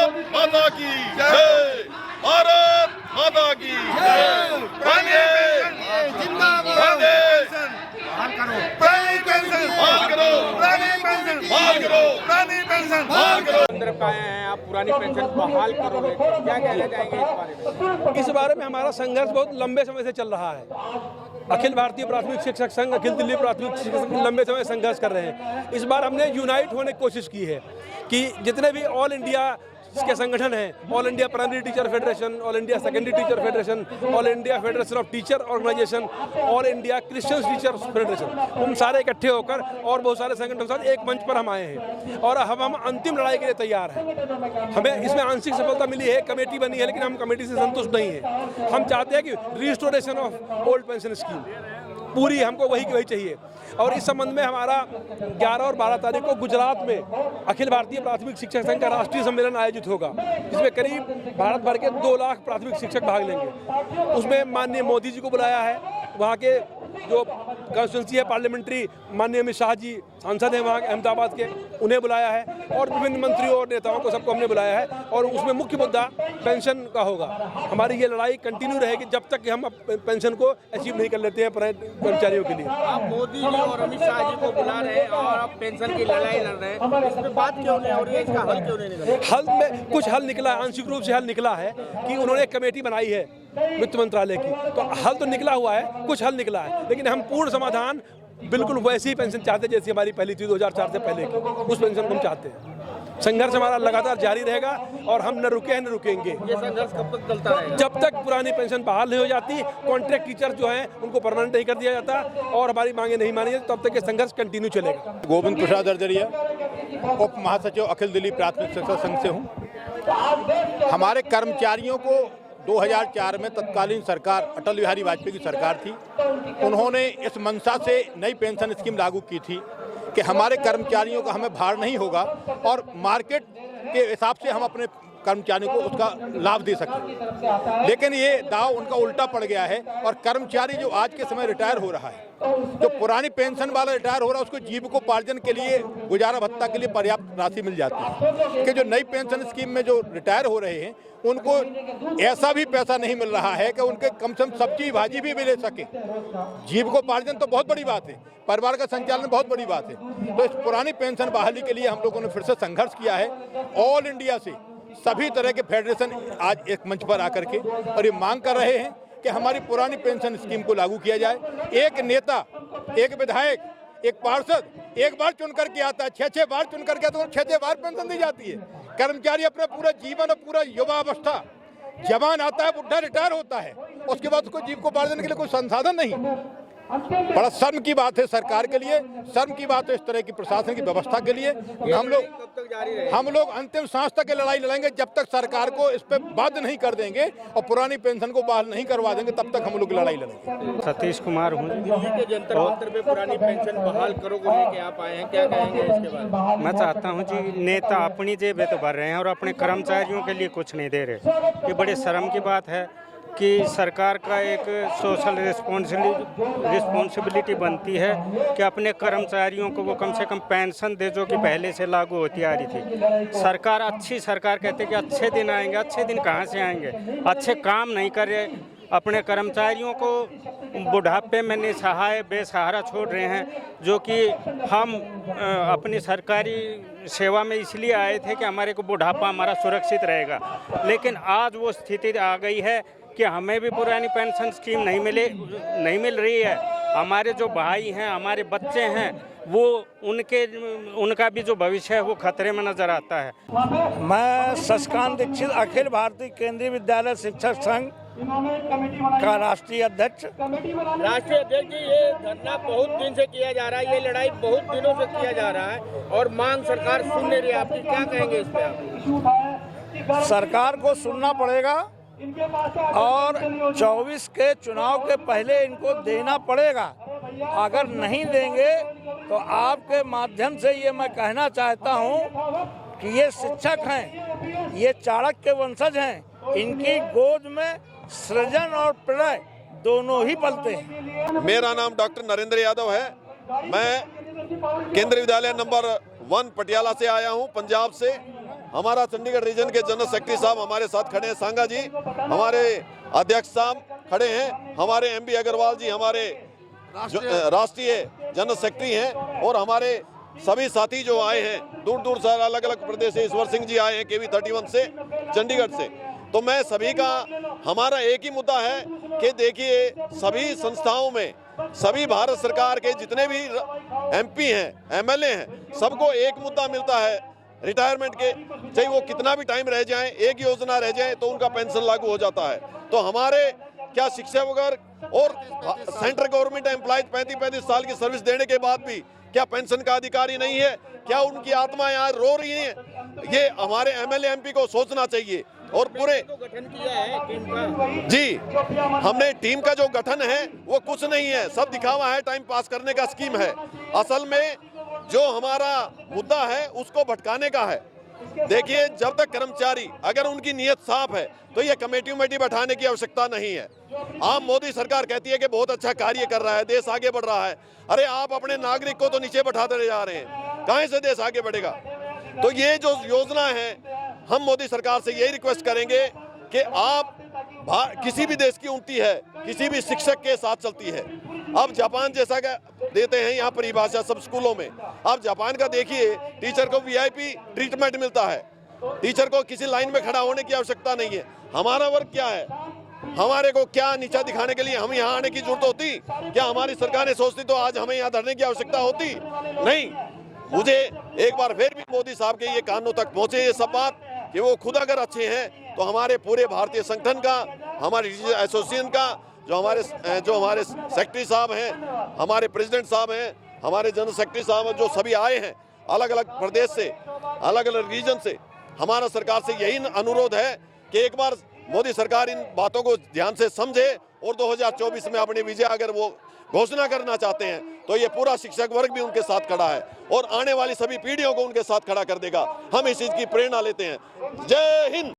माता की जय, भारत माता की जय। वंदे वंदे, बहाल करो, बहाल करो। अंदर पाए हैं आप पुरानी पेंशन बहाल करो, लेकिन क्या कहना चाहेंगे इस बारे में? इस बारे में हमारा संघर्ष बहुत लंबे समय से चल रहा है। अखिल भारतीय प्राथमिक शिक्षक संघ, अखिल दिल्ली प्राथमिक शिक्षक संघ लंबे समय संघर्ष कर रहे हैं। इस बार हमने यूनाइट होने की कोशिश की है कि जितने भी ऑल इंडिया के संगठन हैं, all India primary teacher federation, all India secondary teacher federation, all India federation of teacher organisation, all India Christian teacher federation, हम सारे इकट्ठे होकर और बहुत सारे संगठनों के साथ एक मंच पर हम आए हैं और हम अंतिम लड़ाई के लिए तैयार हैं। हमें इसमें आंशिक सफलता मिली है, कमेटी बनी है, लेकिन हम कमेटी से संतुष्ट नहीं है। हम चाहते हैं कि restoration of old pension scheme पूरी, हमको वही की वही चाहिए। और इस संबंध में हमारा 11 और 12 तारीख को गुजरात में अखिल भारतीय प्राथमिक शिक्षक संघ का राष्ट्रीय सम्मेलन आयोजित होगा, जिसमें करीब भारत भर के 2 लाख प्राथमिक शिक्षक भाग लेंगे। उसमें माननीय मोदी जी को बुलाया है, वहाँ के जो कॉन्स्टिट्यूंसी है पार्लियामेंट्री, माननीय अमित शाह जी सांसद हैं वहाँ अहमदाबाद के, उन्हें बुलाया है और विभिन्न मंत्रियों और नेताओं को सबको हमने बुलाया है। और उसमें मुख्य मुद्दा पेंशन का होगा। हमारी ये लड़ाई कंटिन्यू रहेगी जब तक कि हम पेंशन को अचीव नहीं कर लेते हैं कर्मचारियों के लिए। आप मोदी जी और अमित शाह जी को बुला रहे हैं और आप पेंशन की लड़ाई लड़ रहे हैं, इस पे बात क्यों नहीं हो रही है? इसका हल क्यों नहीं निकला? हल में कुछ हल निकला है, आंशिक रूप से हल निकला है कि उन्होंने एक कमेटी बनाई है वित्त मंत्रालय की, तो हल तो निकला हुआ है, कुछ हल निकला है, लेकिन हम पूर्ण समाधान बिल्कुल वैसी पेंशन चाहते हैं जैसी हमारी पहली थी 2004 से पहले की, उस पेंशन को हम चाहते हैं। संघर्ष हमारा लगातार जारी रहेगा और हम न रुके हैं न रुकेंगे। ये संघर्ष कब तक चलता रहेगा? जब तक पुरानी पेंशन बहाल नहीं हो जाती, कॉन्ट्रैक्ट टीचर जो हैं उनको परमानेंट नहीं कर दिया जाता और हमारी मांगे नहीं मानी जाती, तब तक ये संघर्ष कंटिन्यू चलेगा। गोविंद प्रसाद अरजरिया, उप महासचिव अखिल दिल्ली प्राथमिक शिक्षक संघ से हूँ। हमारे कर्मचारियों को 2004 में तत्कालीन सरकार अटल बिहारी वाजपेयी की सरकार थी, उन्होंने इस मंशा से नई पेंशन स्कीम लागू की थी कि हमारे कर्मचारियों का हमें भार नहीं होगा और मार्केट के हिसाब से हम अपने कर्मचारियों को उसका लाभ दे सकें। लेकिन ये दाव उनका उल्टा पड़ गया है और कर्मचारी जो आज के समय रिटायर हो रहा है, जो पुरानी पेंशन वाला रिटायर हो रहा है, उसको जीविकोपार्जन के लिए, गुजारा भत्ता के लिए पर्याप्त राशि मिल जाती है कि जो नई पेंशन स्कीम में जो रिटायर हो रहे हैं उनको ऐसा भी पैसा नहीं मिल रहा है कि उनके कम से कम सब्जी भाजी भी ले सके। जीविकोपार्जन तो बहुत बड़ी बात है, परिवार का संचालन बहुत बड़ी बात है। तो इस पुरानी पेंशन बहाली के लिए हम लोगों ने फिर से संघर्ष किया है। ऑल इंडिया से सभी तरह के फेडरेशन आज एक मंच पर आकर के और ये मांग कर रहे हैं कि हमारी पुरानी पेंशन स्कीम को लागू किया जाए। एक नेता, एक विधायक, एक पार्षद एक बार चुन करके आता है, 6-6 बार चुन करके आता है, 6-6 बार पेंशन दी जाती है। कर्मचारी अपना पूरा जीवन और पूरा युवावस्था, जवान आता है, बुढ़ा रिटायर होता है, उसके बाद उसको जीविकोपार्जन के लिए कोई संसाधन नहीं। बड़ा शर्म की बात है सरकार के लिए, शर्म की बात है इस तरह की प्रशासन की व्यवस्था के लिए। हम लोग अंतिम सांस तक लड़ाई लड़ेंगे जब तक सरकार को इस पर बाध्य नहीं कर देंगे और पुरानी पेंशन को बहाल नहीं करवा देंगे, तब तक हम लोग लड़ाई लड़ेंगे। सतीश कुमार हूँ। दिल्ली के जंतर मंतर पे पुरानी पेंशन बहाल करोगे लेके आप आए हैं, क्या कहेंगे इसके बारे में? मैं चाहता हूँ जी, नेता अपनी जेबें तो भर रहे हैं और अपने कर्मचारियों के लिए कुछ नहीं दे रहे। ये बड़े शर्म की बात है कि सरकार का एक सोशल रिस्पॉन्सिबिलिटी बनती है कि अपने कर्मचारियों को वो कम से कम पेंशन दे जो कि पहले से लागू होती आ रही थी। सरकार, अच्छी सरकार कहते कि अच्छे दिन आएंगे, अच्छे दिन कहाँ से आएंगे? अच्छे काम नहीं कर रहे, अपने कर्मचारियों को बुढ़ापे में निसहाय बेसहारा छोड़ रहे हैं। जो कि हम अपनी सरकारी सेवा में इसलिए आए थे कि हमारे को बुढ़ापा हमारा सुरक्षित रहेगा, लेकिन आज वो स्थिति आ गई है कि हमें भी पुरानी पेंशन स्कीम नहीं मिल रही है। हमारे जो भाई हैं, हमारे बच्चे हैं, वो उनका भी जो भविष्य है वो खतरे में नजर आता है। मैं शशिकांत दीक्षित, अखिल भारतीय केंद्रीय विद्यालय शिक्षक संघ का राष्ट्रीय अध्यक्ष। राष्ट्रीय अध्यक्ष जी, ये धरना बहुत दिन से किया जा रहा है, ये लड़ाई बहुत दिनों से किया जा रहा है और मांग सरकार सुन नहीं रही है, आपकी क्या कहेंगे इस पे आप? सरकार को सुनना पड़ेगा और 24 के चुनाव के पहले इनको देना पड़ेगा। अगर नहीं देंगे तो आपके माध्यम से ये मैं कहना चाहता हूँ कि ये शिक्षक हैं, ये चाणक्य वंशज हैं, इनकी गोद में सृजन और प्रलय दोनों ही पलते हैं। मेरा नाम डॉक्टर नरेंद्र यादव है। मैं केंद्रीय विद्यालय नंबर 1 पटियाला से आया हूं, पंजाब से। हमारा चंडीगढ़ रीजन के जनरल सेक्रेटरी साहब हमारे साथ खड़े हैं, सांगा जी हमारे अध्यक्ष साहब खड़े हैं, हमारे एमबी अग्रवाल जी हमारे राष्ट्रीय जनरल सेक्रेटरी हैं, और हमारे सभी साथी जो आए हैं दूर दूर से, अलग अलग प्रदेश से। ईश्वर सिंह जी आए हैं KV 31 से, चंडीगढ़ से। तो मैं सभी का, हमारा एक ही मुद्दा है कि देखिए सभी संस्थाओं में सभी भारत सरकार के जितने भी MP हैं, MLA हैं, सबको एक मुद्दा मिलता है रिटायरमेंट के, चाहे वो कितना भी टाइम रह जाए, एक योजना रह जाए तो उनका पेंशन लागू हो जाता है। तो हमारे क्या शिक्षा वगैरह और सेंट्रल गवर्नमेंट एम्प्लॉयज 35-35 साल की सर्विस देने के बाद भी क्या पेंशन का अधिकारी नहीं है? क्या उनकी आत्मा यहाँ रो रही है? ये हमारे MLA MP को सोचना चाहिए। और पूरे गठन किया है टीम का जी, हमने टीम का जो गठन है वो कुछ नहीं है, सब दिखावा है, टाइम पास करने का स्कीम है। असल में जो हमारा मुद्दा है उसको भटकाने का है। देखिए जब तक कर्मचारी अगर उनकी नीयत साफ है तो ये कमेटी बैठाने की आवश्यकता नहीं है। आप मोदी सरकार कहती है कि बहुत अच्छा कार्य कर रहा है, देश आगे बढ़ रहा है। अरे आप अपने नागरिक को तो नीचे बैठाते जा रहे हैं, कहां से देश आगे बढ़ेगा? तो ये जो योजना है, हम मोदी सरकार से यही रिक्वेस्ट करेंगे कि आप किसी भी देश की उन्नति है किसी भी शिक्षक के साथ चलती है। अब जापान जैसा का देते हैं यहाँ परिभाषा सब स्कूलों में। आप जापान का देखिए, टीचर को VIP ट्रीटमेंट मिलता है, टीचर को किसी लाइन में खड़ा होने की आवश्यकता नहीं है। हमारा वर्क क्या है? हमारे को क्या नीचा दिखाने के लिए हम यहाँ आने की जरूरत होती? क्या हमारी सरकारें सोचती तो आज हमें यहाँ धरने की आवश्यकता होती? नहीं। मुझे एक बार फिर भी मोदी साहब के ये कानों तक पहुंचे ये सब बात कि वो खुद अगर अच्छे हैं तो हमारे पूरे भारतीय संगठन का, हमारे एसोसिएशन का, जो हमारे सेक्रेटरी साहब हैं, हमारे प्रेसिडेंट साहब हैं, हमारे जनरल सेक्रेटरी साहब हैं, जो सभी आए हैं अलग अलग प्रदेश से, अलग अलग रीजन से, हमारा सरकार से यही अनुरोध है कि एक बार मोदी सरकार इन बातों को ध्यान से समझे और 2024 में अपनी विजय अगर वो घोषणा करना चाहते हैं तो ये पूरा शिक्षक वर्ग भी उनके साथ खड़ा है और आने वाली सभी पीढ़ियों को उनके साथ खड़ा कर देगा। हम इस चीज की प्रेरणा लेते हैं। जय हिंद।